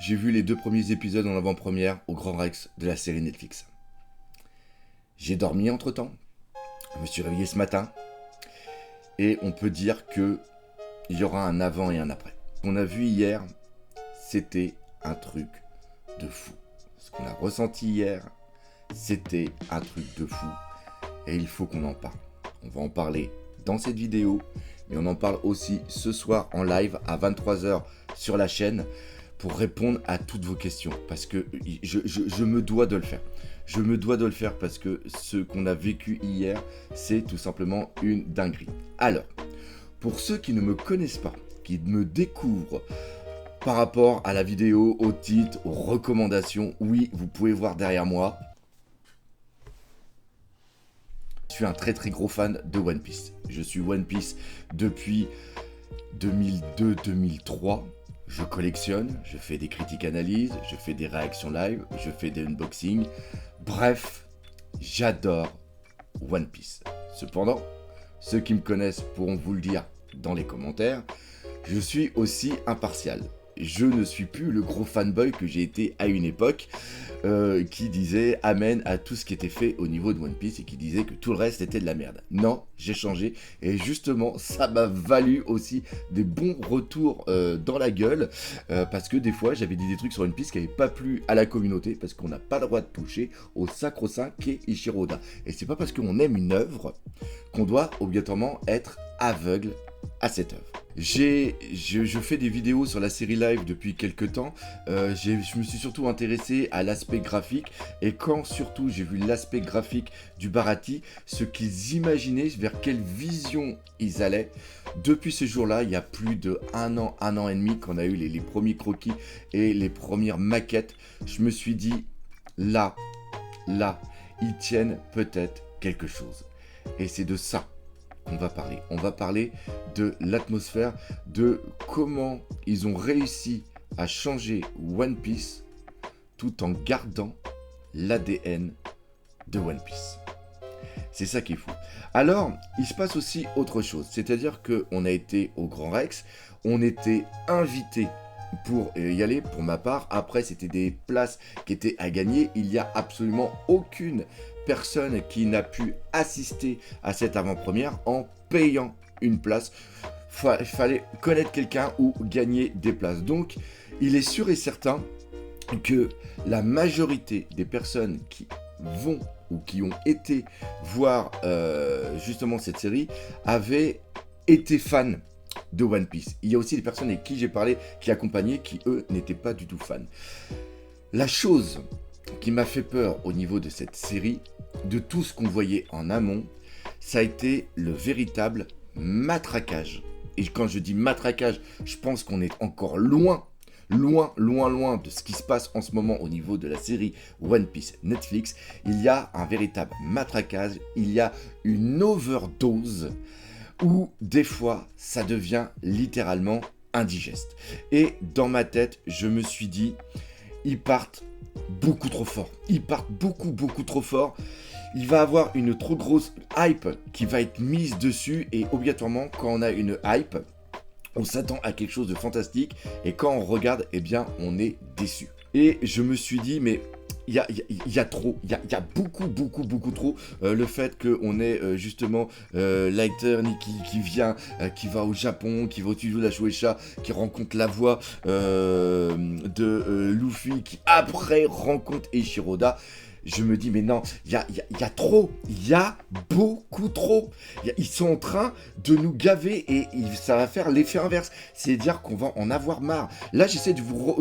j'ai vu les 2 premiers épisodes en avant-première au Grand Rex de la série Netflix. J'ai dormi entre-temps, je me suis réveillé ce matin, et on peut dire qu'il y aura un avant et un après. Ce qu'on a vu hier, c'était un truc de fou. Ce qu'on a ressenti hier, c'était un truc de fou. Et il faut qu'on en parle. On va en parler dans cette vidéo, mais on en parle aussi ce soir en live à 23h sur la chaîne pour répondre à toutes vos questions. Parce que je me dois de le faire. Je me dois de le faire parce que ce qu'on a vécu hier, c'est tout simplement une dinguerie. Alors, pour ceux qui ne me connaissent pas, qui me découvrent par rapport à la vidéo, au titre, aux recommandations, oui, vous pouvez voir derrière moi. Je suis un très très gros fan de One Piece. Je suis One Piece depuis 2002-2003. Je collectionne, je fais des critiques analyses, je fais des réactions live, je fais des unboxings. Bref, j'adore One Piece. Cependant, ceux qui me connaissent pourront vous le dire dans les commentaires, je suis aussi impartial. Je ne suis plus le gros fanboy que j'ai été à une époque, qui disait amen à tout ce qui était fait au niveau de One Piece et qui disait que tout le reste était de la merde. Non, j'ai changé et justement ça m'a valu aussi des bons retours dans la gueule, parce que des fois j'avais dit des trucs sur One Piece qui n'avaient pas plu à la communauté parce qu'on n'a pas le droit de toucher au sacro-saint qu'est Eiichiro Oda. Et c'est pas parce qu'on aime une œuvre qu'on doit obligatoirement être aveugle à cette œuvre. Je fais des vidéos sur la série live depuis quelques temps. Je me suis surtout intéressé à l'aspect graphique. Et quand surtout j'ai vu l'aspect graphique du Baratie, ce qu'ils imaginaient, vers quelle vision ils allaient. Depuis ce jour-là, il y a plus de un an et demi, qu'on a eu les premiers croquis et les premières maquettes, je me suis dit, là, ils tiennent peut-être quelque chose. Et c'est de ça on va parler. On va parler de l'atmosphère, de comment ils ont réussi à changer One Piece tout en gardant l'ADN de One Piece. C'est ça qui est fou. Alors, il se passe aussi autre chose. C'est-à-dire qu'on a été au Grand Rex, on était invité pour y aller, pour ma part. Après, c'était des places qui étaient à gagner. Il n'y a absolument aucune personne qui n'a pu assister à cette avant-première en payant une place. Il fallait connaître quelqu'un ou gagner des places. Donc, il est sûr et certain que la majorité des personnes qui vont ou qui ont été voir justement cette série avaient été fans de One Piece. Il y a aussi des personnes avec qui j'ai parlé, qui accompagnaient, qui eux n'étaient pas du tout fans. La chose qui m'a fait peur au niveau de cette série, de tout ce qu'on voyait en amont, ça a été le véritable matraquage. Et quand je dis matraquage, je pense qu'on est encore loin de ce qui se passe en ce moment au niveau de la série One Piece Netflix. Il y a un véritable matraquage, il y a une overdose où des fois ça devient littéralement indigeste. Et dans ma tête, je me suis dit, ils partent beaucoup trop fort. Ils partent beaucoup trop fort. Il va avoir une trop grosse hype qui va être mise dessus et obligatoirement quand on a une hype, on s'attend à quelque chose de fantastique et quand on regarde, eh bien, on est déçu. Et je me suis dit, mais il y a trop, il y a beaucoup trop. Le fait qu'on ait justement Lighter qui vient, qui va au Japon, qui va au studio de la Shueisha, qui rencontre la voix de Luffy, qui après rencontre Eiichiro Oda. Je me dis, mais non, il y a trop, il y a beaucoup trop. Ils sont en train de nous gaver et ça va faire l'effet inverse. C'est-à-dire qu'on va en avoir marre. Là, j'essaie de vous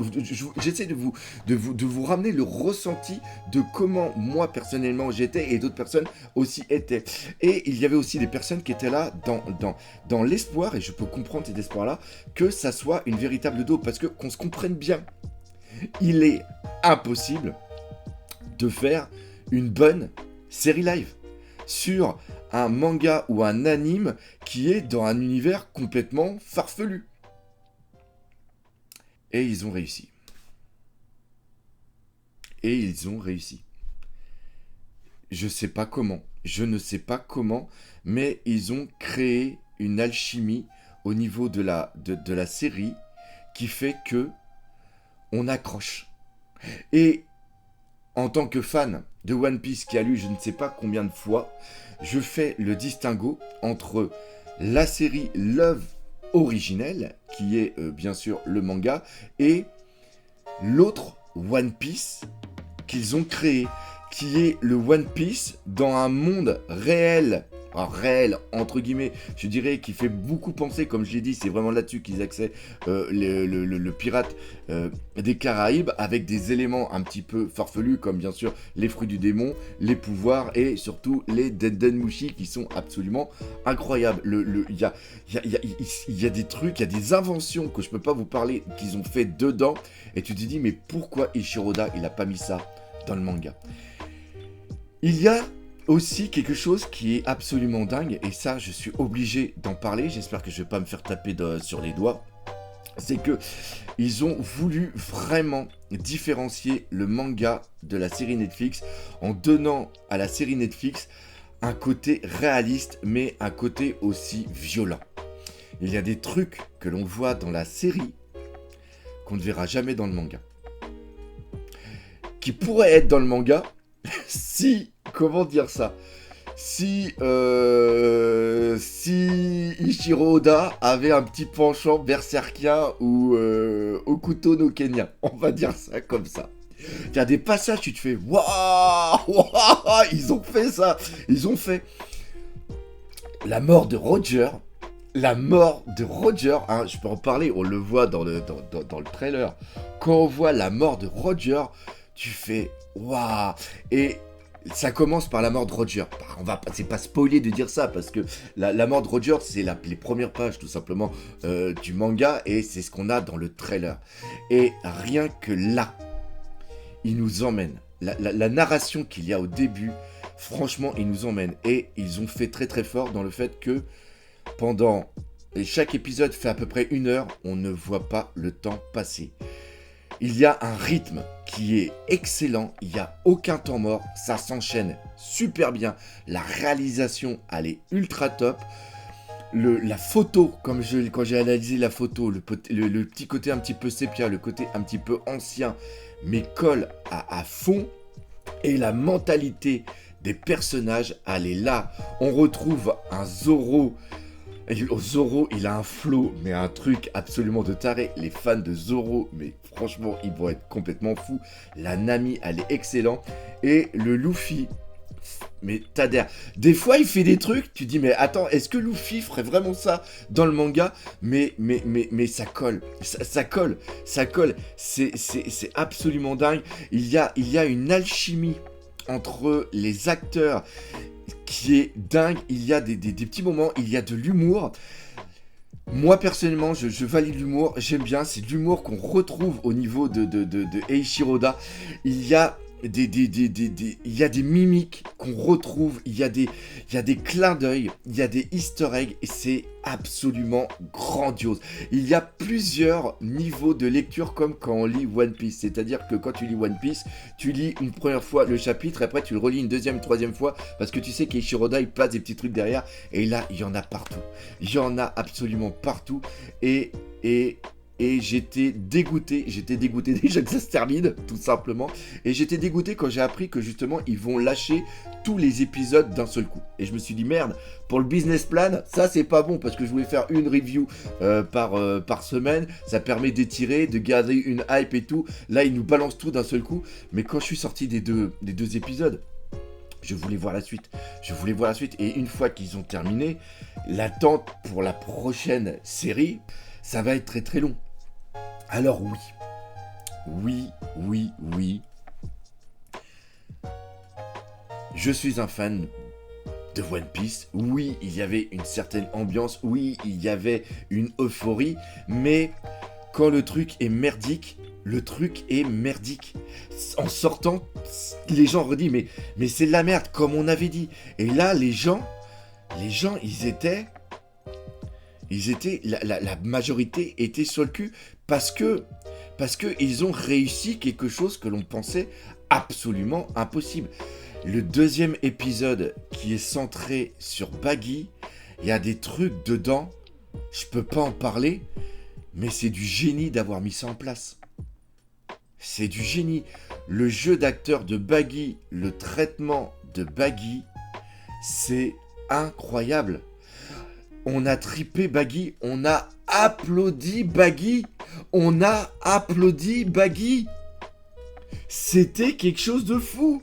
ramener le ressenti de comment moi, personnellement, j'étais et d'autres personnes aussi étaient. Et il y avait aussi des personnes qui étaient là dans l'espoir, et je peux comprendre cet espoir-là, que ça soit une véritable daube. Parce que qu'on se comprenne bien, il est impossible de faire une bonne série live sur un manga ou un anime qui est dans un univers complètement farfelu. Et ils ont réussi. Je ne sais pas comment, mais ils ont créé une alchimie au niveau de la série qui fait que on accroche. Et en tant que fan de One Piece qui a lu je ne sais pas combien de fois, je fais le distinguo entre la série Love originelle, qui est bien sûr le manga, et l'autre One Piece qu'ils ont créé, qui est le One Piece dans un monde réel, alors réel entre guillemets, je dirais, qui fait beaucoup penser, comme je l'ai dit, c'est vraiment là-dessus qu'ils axaient le pirate des Caraïbes, avec des éléments un petit peu farfelus, comme bien sûr les fruits du démon, les pouvoirs et surtout les Dendenmushi qui sont absolument incroyables. Il y a des trucs, il y a des inventions que je peux pas vous parler qu'ils ont fait dedans, et tu te dis mais pourquoi Ishiroda il a pas mis ça dans le manga? Il y a aussi quelque chose qui est absolument dingue, et ça je suis obligé d'en parler, j'espère que je vais pas me faire taper sur les doigts, c'est que ils ont voulu vraiment différencier le manga de la série Netflix en donnant à la série Netflix un côté réaliste mais un côté aussi violent. Il y a des trucs que l'on voit dans la série qu'on ne verra jamais dans le manga, qui pourraient être dans le manga si, comment dire ça, si Ichiro Oda avait un petit penchant berserkien ou Okuto no Kenya, on va dire ça comme ça. Il y a des passages, tu te fais waouh, ils ont fait ça, ils ont fait la mort de Roger. La mort de Roger, hein, je peux en parler, on le voit dans le trailer. Quand on voit la mort de Roger, tu fais waouh. Et ça commence par la mort de Roger. C'est pas spoiler de dire ça, parce que la mort de Roger, c'est les premières pages tout simplement du manga, et c'est ce qu'on a dans le trailer. Et rien que là, il nous emmène. La narration qu'il y a au début, franchement, il nous emmène. Et ils ont fait très très fort dans le fait que et chaque épisode fait à peu près 1 heure, on ne voit pas le temps passer. Il y a un rythme qui est excellent, il n'y a aucun temps mort, ça s'enchaîne super bien, la réalisation elle est ultra top, la photo, quand j'ai analysé la photo, le petit côté un petit peu sépia, le côté un petit peu ancien, mais colle à fond, et la mentalité des personnages, elle est là. On retrouve un Zoro. Zoro, il a un flow, mais un truc absolument de taré. Les fans de Zoro, mais franchement, ils vont être complètement fous. La Nami, elle est excellente. Et le Luffy, mais t'adhères. Des fois, il fait des trucs, tu dis, mais attends, est-ce que Luffy ferait vraiment ça dans le manga? Mais ça colle. Ça colle. C'est absolument dingue. Il y a une alchimie entre les acteurs qui est dingue. Il y a des petits moments, il y a de l'humour. Moi personnellement, je valide l'humour, j'aime bien, c'est de l'humour qu'on retrouve au niveau de Eiichiro Oda. Il y a il y a des mimiques qu'on retrouve, il y a des clins d'œil, il y a des easter eggs, et c'est absolument grandiose. Il y a plusieurs niveaux de lecture comme quand on lit One Piece, c'est-à-dire que quand tu lis One Piece, tu lis une première fois le chapitre, après tu le relis une deuxième, troisième fois, parce que tu sais qu'Eiichiro Oda il place des petits trucs derrière, et là il y en a partout. Il y en a absolument partout, et j'étais dégoûté déjà que ça se termine, tout simplement. Et j'étais dégoûté quand j'ai appris que justement, ils vont lâcher tous les épisodes d'un seul coup. Et je me suis dit, merde, pour le business plan, ça c'est pas bon, parce que je voulais faire une review par semaine. Ça permet d'étirer, de garder une hype et tout. Là, ils nous balancent tout d'un seul coup. Mais quand je suis sorti des deux épisodes, je voulais voir la suite. Et une fois qu'ils ont terminé, l'attente pour la prochaine série, ça va être très très long. Alors oui. Je suis un fan de One Piece. Oui, il y avait une certaine ambiance. Oui, il y avait une euphorie. Mais quand le truc est merdique, En sortant, les gens redisent, mais c'est de la merde, comme on avait dit. Et là, les gens, ils étaient... La majorité était sur le cul parce que ils ont réussi quelque chose que l'on pensait absolument impossible. Le deuxième épisode qui est centré sur Baggy, il y a des trucs dedans, je peux pas en parler, mais c'est du génie d'avoir mis ça en place. c'est du génie. Le jeu d'acteur de Baggy, le traitement de Baggy, c'est incroyable. On a trippé Baggy, on a applaudi Baggy, on a applaudi Baggy. C'était quelque chose de fou.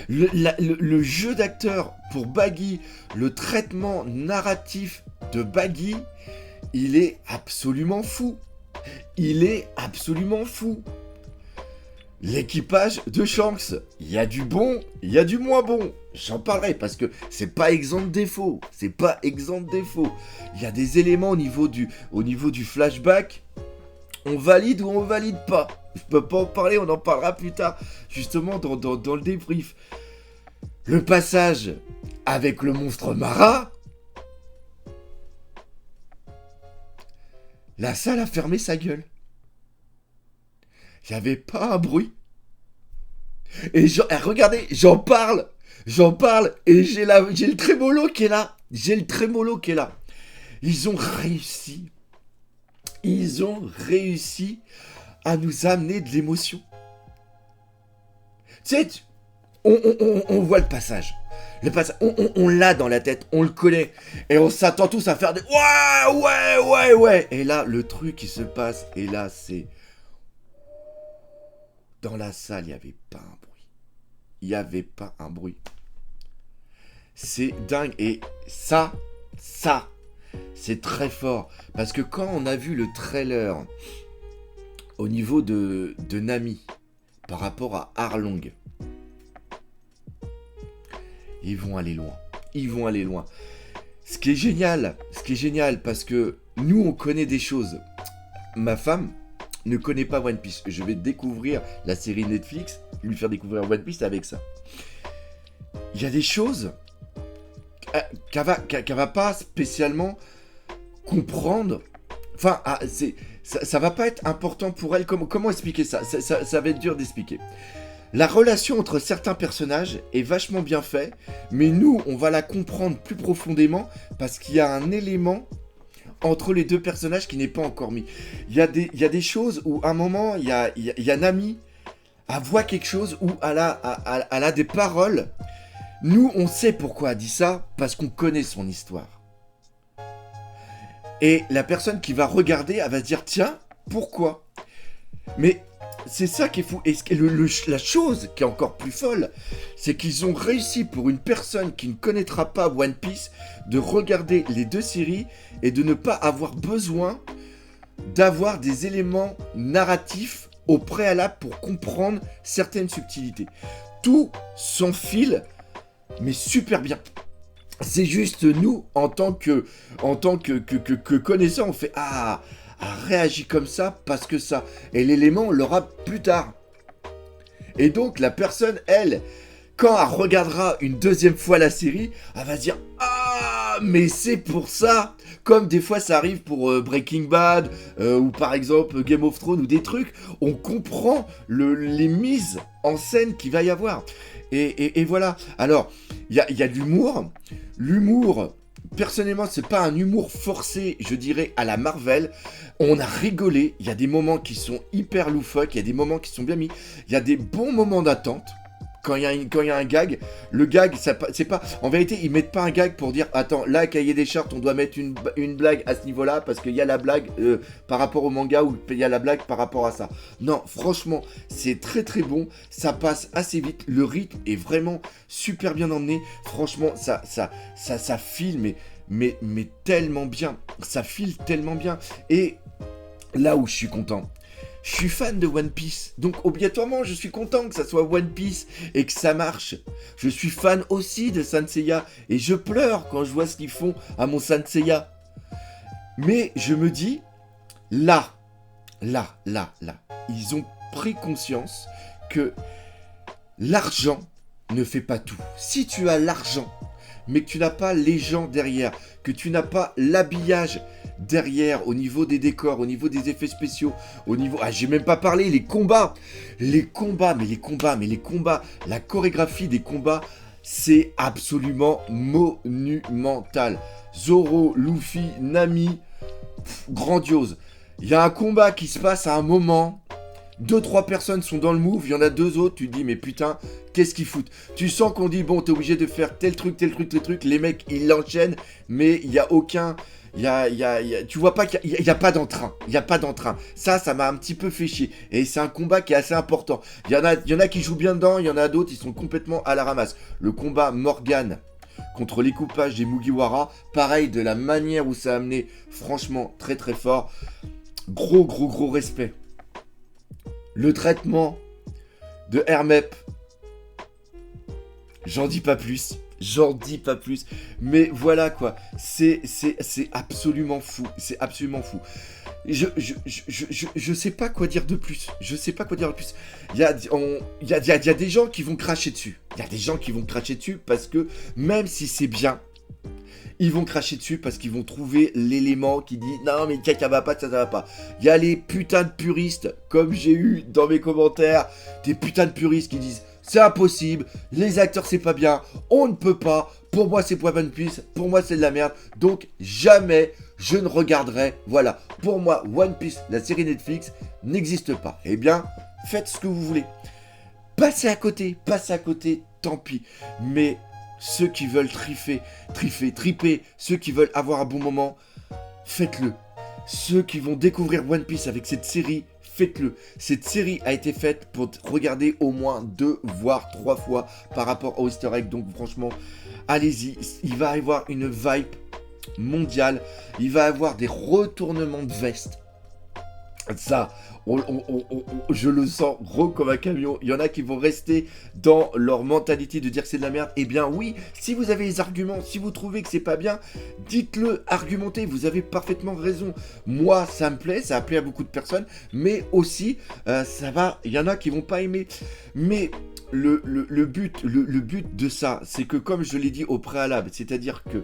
Le jeu d'acteur pour Baggy, le traitement narratif de Baggy, il est absolument fou. Il est absolument fou. L'équipage de Shanks, il y a du bon, il y a du moins bon. J'en parlerai parce que c'est pas exempt de défaut. C'est pas exempt de défaut. Il y a des éléments au niveau du flashback. On valide ou on valide pas. Je peux pas en parler, on en parlera plus tard. Justement dans le débrief. Le passage avec le monstre Mara. La salle a fermé sa gueule. Il n'y avait pas un bruit. Et regardez, j'en parle, et j'ai le trémolo qui est là. Ils ont réussi à nous amener de l'émotion. Tu sais, on voit le passage. On l'a dans la tête, on le connaît. Et on s'attend tous à faire des ouais. Et là, le truc qui se passe, et là, c'est... Dans la salle, il n'y avait pas un bruit. Il n'y avait pas un bruit. C'est dingue. Et ça, c'est très fort. Parce que quand on a vu le trailer au niveau de Nami par rapport à Arlong, ils vont aller loin. Ce qui est génial, parce que nous, on connaît des choses. Ma femme ne connaît pas One Piece. Je vais découvrir la série Netflix, lui faire découvrir One Piece avec ça. Il y a des choses qu'elle va pas spécialement comprendre. Enfin, ça va pas être important pour elle. Comment expliquer ça, ça va être dur d'expliquer. La relation entre certains personnages est vachement bien faite, mais nous, on va la comprendre plus profondément parce qu'il y a un élément entre les deux personnages qui n'est pas encore mis. Il y a des choses où, à un moment, il y a Nami, elle voit quelque chose où elle a des paroles. Nous, on sait pourquoi elle dit ça, parce qu'on connaît son histoire. Et la personne qui va regarder, elle va se dire, tiens, pourquoi ? Mais c'est ça qui est fou. Et la chose qui est encore plus folle, c'est qu'ils ont réussi, pour une personne qui ne connaîtra pas One Piece, de regarder les deux séries et de ne pas avoir besoin d'avoir des éléments narratifs au préalable pour comprendre certaines subtilités. Tout s'enfile, mais super bien. C'est juste nous, en tant que connaisseurs, on fait « Ah !» a réagi comme ça parce que ça. Et l'élément, on l'aura plus tard. Et donc, la personne, elle, quand elle regardera une deuxième fois la série, elle va se dire « Ah, mais c'est pour ça !» Comme des fois, ça arrive pour Breaking Bad, ou par exemple Game of Thrones, ou des trucs. On comprend les mises en scène qu'il va y avoir. Et voilà. Alors, il y a de l'humour. L'humour... Personnellement, c'est pas un humour forcé, je dirais, à la Marvel. On a rigolé. Il y a des moments qui sont hyper loufoques. Il y a des moments qui sont bien mis. Il y a des bons moments d'attente. Quand il y a un gag, le gag, c'est pas... En vérité, ils mettent pas un gag pour dire, attends, là, cahier des chartes, on doit mettre une blague à ce niveau-là, parce qu'il y a la blague par rapport au manga, ou il y a la blague par rapport à ça. Non, franchement, c'est très très bon, ça passe assez vite, le rythme est vraiment super bien emmené. Franchement, ça file, mais tellement bien. Ça file tellement bien. Et là où je suis content, je suis fan de One Piece, donc obligatoirement je suis content que ça soit One Piece et que ça marche. Je suis fan aussi de Saint Seiya et je pleure quand je vois ce qu'ils font à mon Saint Seiya. Mais je me dis, là, ils ont pris conscience que l'argent ne fait pas tout. Si tu as l'argent, mais que tu n'as pas les gens derrière, que tu n'as pas l'habillage derrière, au niveau des décors, au niveau des effets spéciaux, au niveau... Ah, j'ai même pas parlé, les combats, la chorégraphie des combats, c'est absolument monumental. Zoro, Luffy, Nami, grandiose. Il y a un combat qui se passe à un moment, 2-3 personnes sont dans le move, il y en a 2 autres, tu te dis mais putain, qu'est-ce qu'ils foutent? Tu sens qu'on dit bon, t'es obligé de faire tel truc, les mecs ils l'enchaînent, mais il y a aucun... tu vois pas qu'il y a pas d'entrain, ça m'a un petit peu fait chier, et c'est un combat qui est assez important, il y en a qui jouent bien dedans, il y en a d'autres, ils sont complètement à la ramasse. Le combat Morgan contre l'écoupage des Mugiwara, pareil, de la manière où ça a amené, franchement, très très fort, gros respect. Le traitement de Hermep, j'en dis pas plus, mais voilà quoi, c'est absolument fou, Je sais pas quoi dire de plus, il y a des gens qui vont cracher dessus, parce que même si c'est bien, ils vont cracher dessus parce qu'ils vont trouver l'élément qui dit non mais ça va pas, ça va pas. Il y a les putains de puristes, comme j'ai eu dans mes commentaires, des putains de puristes qui disent c'est impossible, les acteurs c'est pas bien, on ne peut pas, pour moi c'est One Piece, pour moi c'est de la merde, donc jamais je ne regarderai, voilà, pour moi One Piece, la série Netflix, n'existe pas. Eh bien, faites ce que vous voulez. Passez à côté, tant pis, mais... Ceux qui veulent triper, ceux qui veulent avoir un bon moment, faites-le. Ceux qui vont découvrir One Piece avec cette série, faites-le. Cette série a été faite pour regarder au moins 2 voire 3 fois par rapport au Easter egg. Donc franchement, allez-y. Il va y avoir une vibe mondiale. Il va y avoir des retournements de veste. Ça, je le sens gros comme un camion. Il y en a qui vont rester dans leur mentalité de dire que c'est de la merde. Eh bien oui, si vous avez les arguments, si vous trouvez que c'est pas bien, dites-le, argumentez, vous avez parfaitement raison. Moi, ça me plaît, ça a plu à beaucoup de personnes, mais aussi, il y en a qui vont pas aimer. Mais le but de ça, c'est que comme je l'ai dit au préalable, c'est-à-dire que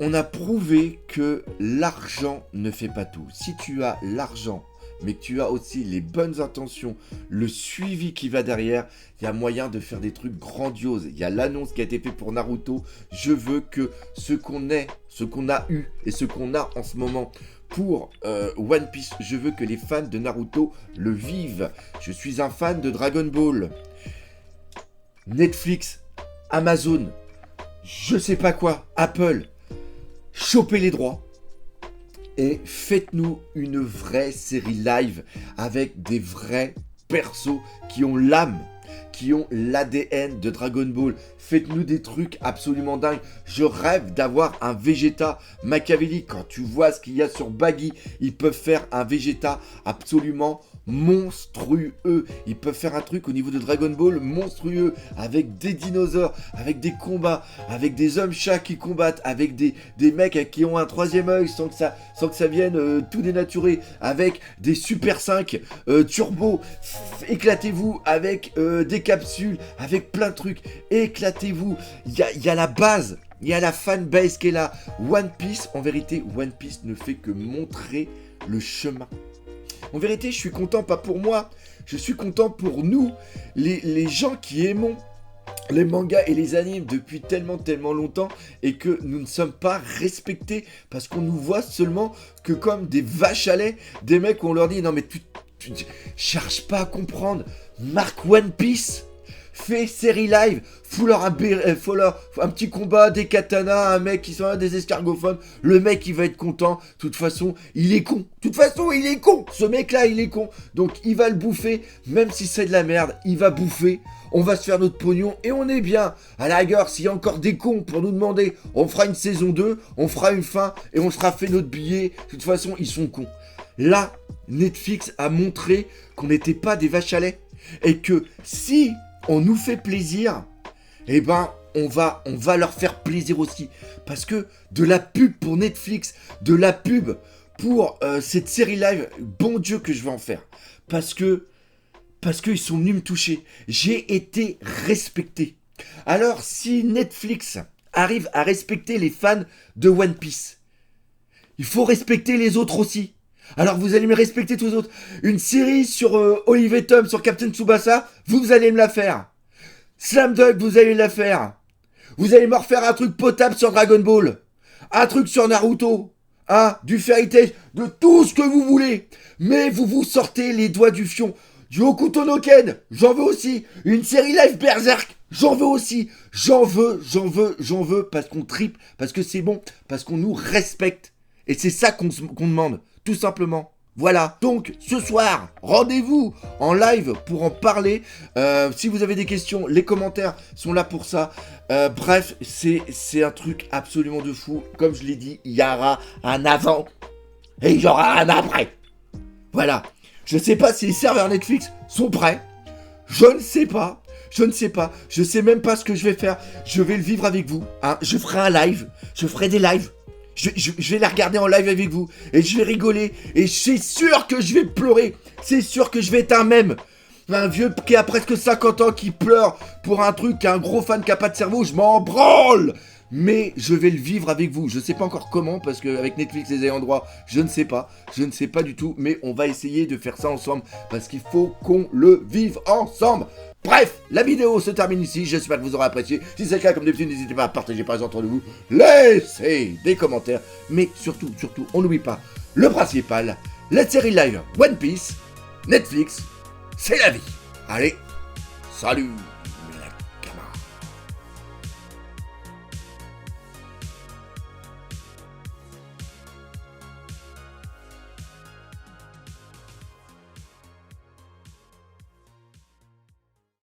on a prouvé que l'argent ne fait pas tout. Si tu as l'argent, mais que tu as aussi les bonnes intentions, le suivi qui va derrière, il y a moyen de faire des trucs grandioses. Il y a l'annonce qui a été faite pour Naruto. Je veux que ce qu'on a eu et ce qu'on a en ce moment pour One Piece, je veux que les fans de Naruto le vivent. Je suis un fan de Dragon Ball. Netflix, Amazon, je sais pas quoi, Apple... Chopez les droits et faites-nous une vraie série live avec des vrais persos qui ont l'âme, qui ont l'ADN de Dragon Ball. Faites-nous des trucs absolument dingues. Je rêve d'avoir un Vegeta machiavélique. Quand tu vois ce qu'il y a sur Baggy, ils peuvent faire un Vegeta absolument monstrueux. Ils peuvent faire un truc au niveau de Dragon Ball monstrueux, avec des dinosaures, avec des combats, avec des hommes chats qui combattent, avec des mecs qui ont un 3e œil sans que ça vienne tout dénaturer, avec des Super 5 turbo. Éclatez-vous avec des capsules, avec plein de trucs. Éclatez-vous. Il y a la base. Il y a la fanbase qui est là. One Piece, en vérité, One Piece ne fait que montrer le chemin. En vérité, je suis content, pas pour moi, je suis content pour nous, les gens qui aimons les mangas et les animes depuis tellement longtemps et que nous ne sommes pas respectés parce qu'on nous voit seulement que comme des vaches à lait, des mecs où on leur dit non mais tu cherches pas à comprendre, marque One Piece. Fais série live, fous-leur un petit combat, des katanas, un mec qui sont là, des escargophones, le mec il va être content, de toute façon il est con, ce mec là il est con, donc il va le bouffer, même si c'est de la merde, il va bouffer, on va se faire notre pognon et on est bien. À la rigueur, s'il y a encore des cons pour nous demander, on fera une saison 2, on fera une fin et on sera fait notre billet, de toute façon ils sont cons. Là, Netflix a montré qu'on n'était pas des vaches à lait et que si on nous fait plaisir, eh ben on va leur faire plaisir aussi. Parce que de la pub pour Netflix, de la pub pour cette série live, bon Dieu que je vais en faire. Parce qu'ils sont venus me toucher. J'ai été respecté. Alors si Netflix arrive à respecter les fans de One Piece, il faut respecter les autres aussi. Alors vous allez me respecter tous les autres. Une série sur Olive Tom, sur Captain Tsubasa, vous allez me la faire. Slam Dunk, vous allez la faire. Vous allez me refaire un truc potable sur Dragon Ball. Un truc sur Naruto. du fairy tale, de tout ce que vous voulez. Mais vous vous sortez les doigts du fion. Du Hokuto no Ken, j'en veux aussi. Une série live Berserk, j'en veux aussi. J'en veux, parce qu'on tripe, parce que c'est bon, parce qu'on nous respecte. Et c'est ça qu'on demande, tout simplement. Voilà, donc ce soir, rendez-vous en live pour en parler. Si vous avez des questions, les commentaires sont là pour ça. Bref, c'est un truc absolument de fou. Comme je l'ai dit, il y aura un avant et il y aura un après. Voilà. Je ne sais pas si les serveurs Netflix sont prêts. Je ne sais pas. Je sais même pas ce que je vais faire. Je vais le vivre avec vous. Hein. Je ferai un live. Je ferai des lives. Je vais la regarder en live avec vous. Et je vais rigoler. Et c'est sûr que je vais pleurer. C'est sûr que je vais être un mème. Un vieux qui a presque 50 ans qui pleure pour un truc, un gros fan qui a pas de cerveau. Je m'en branle. Mais je vais le vivre avec vous. Je sais pas encore comment, parce qu'avec Netflix et les ayants droit, je ne sais pas du tout, mais on va essayer de faire ça ensemble, parce qu'il faut qu'on le vive ensemble. Bref, la vidéo se termine ici, j'espère que vous aurez apprécié. Si c'est le cas, comme d'habitude, n'hésitez pas à partager par les autour de vous, laissez des commentaires, mais surtout, on n'oublie pas le principal, la série live One Piece, Netflix, c'est la vie. Allez, salut!